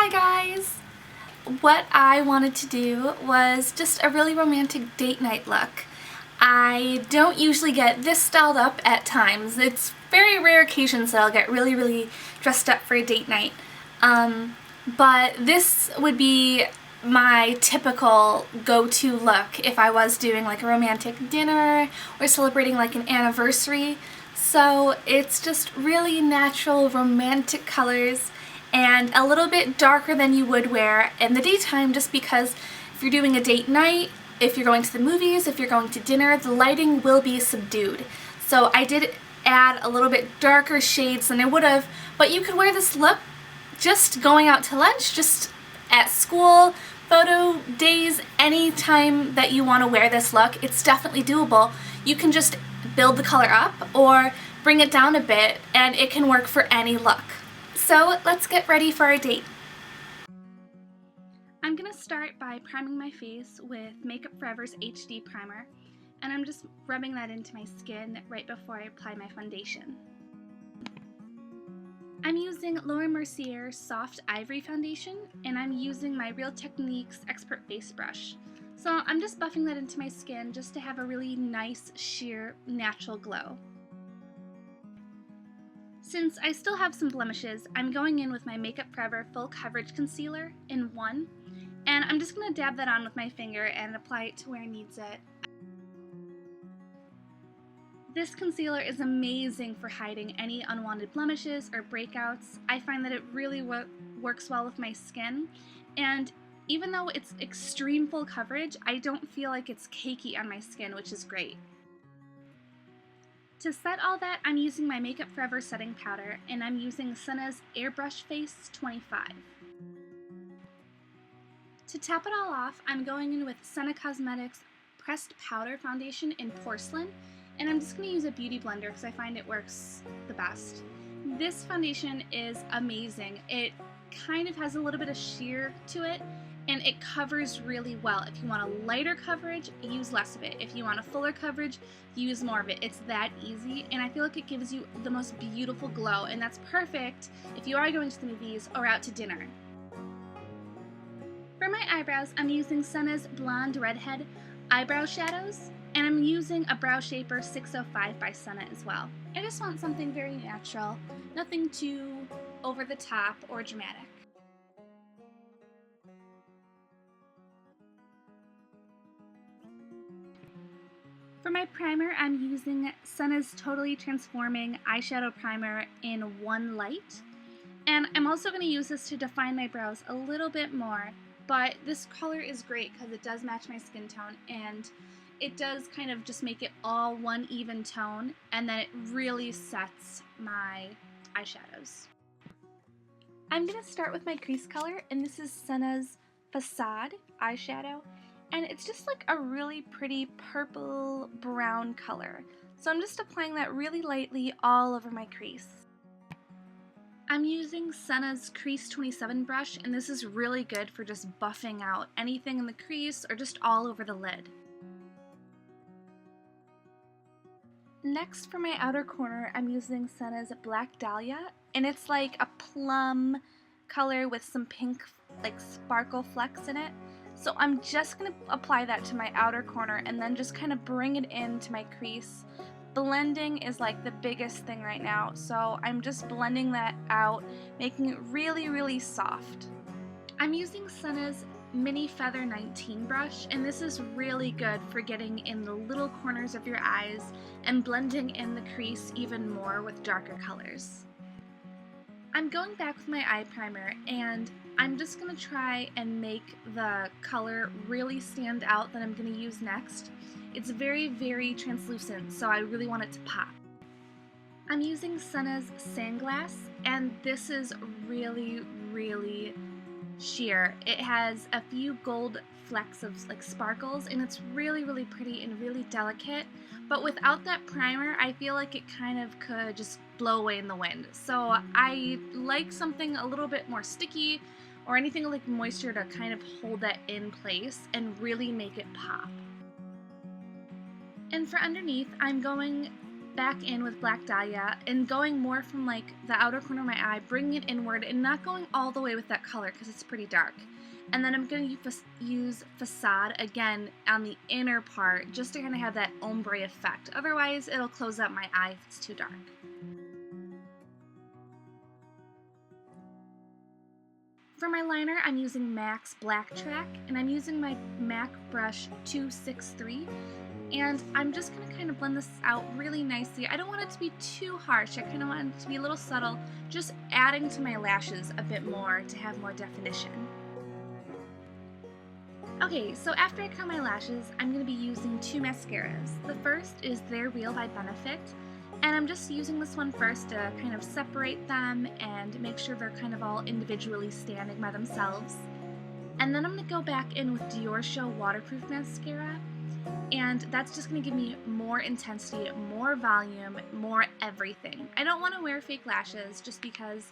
Hi guys! What I wanted to do was just a really romantic date night look. I don't usually get this styled up at times. It's very rare occasions that I'll get really dressed up for a date night. But this would be my typical go-to look if I was doing like a romantic dinner or celebrating like an anniversary. So it's just really natural romantic colors and a little bit darker than you would wear in the daytime, just because if you're doing a date night, if you're going to the movies, if you're going to dinner, the lighting will be subdued. So I did add a little bit darker shades than I would have, but you could wear this look just going out to lunch, just at school, photo days, any time that you want to wear this look. It's definitely doable. You can just build the color up or bring it down a bit, and it can work for any look. So let's get ready for our date. I'm going to start by priming my face with Makeup Forever's HD Primer, and I'm just rubbing that into my skin right before I apply my foundation. I'm using Laura Mercier's Soft Ivory Foundation, and I'm using my Real Techniques Expert Face Brush. So I'm just buffing that into my skin just to have a really nice, sheer, natural glow. Since I still have some blemishes, I'm going in with my Makeup Forever Full Coverage Concealer in 1, and I'm just going to dab that on with my finger and apply it to where it needs it. This concealer is amazing for hiding any unwanted blemishes or breakouts. I find that it really works well with my skin, and even though it's extreme full coverage, I don't feel like it's cakey on my skin, which is great. To set all that, I'm using my Makeup Forever setting powder, and I'm using Senna's Airbrush Face 25. To top it all off, I'm going in with Senna Cosmetics Pressed Powder Foundation in Porcelain, and I'm just going to use a beauty blender because I find it works the best. This foundation is amazing. It kind of has a little bit of sheer to it, and it covers really well. If you want a lighter coverage, use less of it. If you want a fuller coverage, use more of it. It's that easy, and I feel like it gives you the most beautiful glow, and that's perfect if you are going to the movies or out to dinner. For my eyebrows, I'm using Senna's Blonde Redhead Eyebrow Shadows, and I'm using a Brow Shaper 605 by Senna as well. I just want something very natural, nothing too over the top or dramatic. For my primer, I'm using Senna's Totally Transforming Eyeshadow Primer in 1 Light. And I'm also going to use this to define my brows a little bit more, but this color is great because it does match my skin tone, and it does kind of just make it all one even tone, and then it really sets my eyeshadows. I'm going to start with my crease color, and this is Senna's Facade eyeshadow. And it's just like a really pretty purple brown color. So I'm just applying that really lightly all over my crease. I'm using Senna's Crease 27 brush, and this is really good for just buffing out anything in the crease or just all over the lid. Next, for my outer corner, I'm using Senna's Black Dahlia, and it's like a plum color with some pink like sparkle flecks in it. So I'm just going to apply that to my outer corner and then just kind of bring it into my crease. Blending is like the biggest thing right now, so I'm just blending that out, making it really soft. I'm using Senna's Mini Feather 19 brush, and this is really good for getting in the little corners of your eyes and blending in the crease even more with darker colors. I'm going back with my eye primer, and I'm just going to try and make the color really stand out that I'm going to use next. It's very translucent, so I really want it to pop. I'm using Senna's Sandglass, and this is really sheer. It has a few gold flecks of like sparkles, and it's really pretty and really delicate, but without that primer I feel like it kind of could just blow away in the wind. So I like something a little bit more sticky or anything like moisture to kind of hold that in place and really make it pop. And for underneath, I'm going back in with Black Dahlia and going more from like the outer corner of my eye, bringing it inward and not going all the way with that color because it's pretty dark. And then I'm going to use Facade again on the inner part just to kind of have that ombre effect. Otherwise, it'll close up my eye if it's too dark. For my liner, I'm using MAC's Black Track, and I'm using my MAC brush 263, and I'm just going to kind of blend this out really nicely. I don't want it to be too harsh, I kind of want it to be a little subtle, just adding to my lashes a bit more to have more definition. Okay, so after I curl my lashes, I'm going to be using two mascaras. The first is They're Real by Benefit, and I'm just using this one first to kind of separate them and make sure they're kind of all individually standing by themselves. And then I'm going to go back in with Dior Show Waterproof Mascara, and that's just going to give me more intensity, more volume, more everything. I don't want to wear fake lashes just because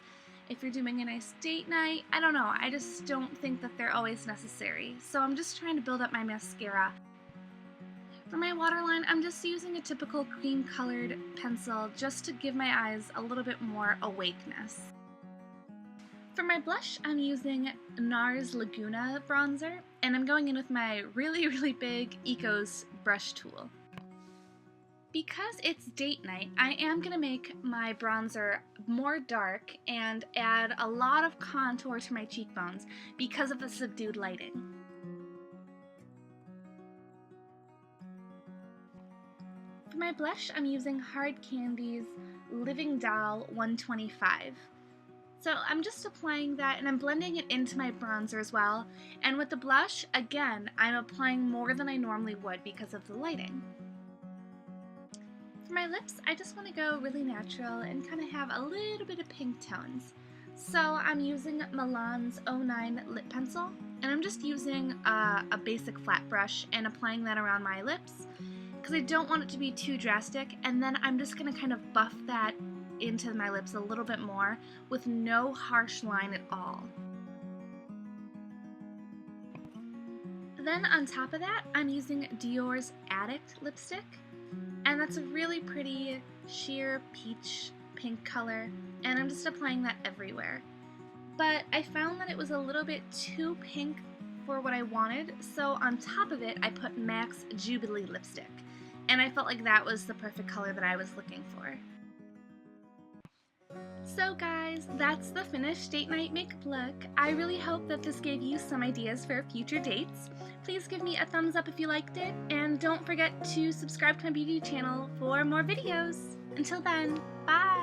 if you're doing a nice date night, I don't know, I just don't think that they're always necessary. So I'm just trying to build up my mascara. For my waterline, I'm just using a typical cream-colored pencil just to give my eyes a little bit more awakeness. For my blush, I'm using NARS Laguna bronzer, and I'm going in with my really big Ecos brush tool. Because it's date night, I am going to make my bronzer more dark and add a lot of contour to my cheekbones because of the subdued lighting. For my blush, I'm using Hard Candy's Living Doll 125. So I'm just applying that and I'm blending it into my bronzer as well. And with the blush, again, I'm applying more than I normally would because of the lighting. For my lips, I just want to go really natural and kind of have a little bit of pink tones. So I'm using Milan's 09 lip pencil, and I'm just using a basic flat brush and applying that around my lips because I don't want it to be too drastic, and then I'm just going to kind of buff that into my lips a little bit more with no harsh line at all. Then on top of that, I'm using Dior's Addict lipstick, and that's a really pretty sheer peach pink color, and I'm just applying that everywhere. But I found that it was a little bit too pink for what I wanted, so on top of it I put MAC's Jubilee lipstick, and I felt like that was the perfect color that I was looking for. So guys, that's the finished date night makeup look. I really hope that this gave you some ideas for future dates. Please give me a thumbs up if you liked it, and don't forget to subscribe to my beauty channel for more videos. Until then, bye!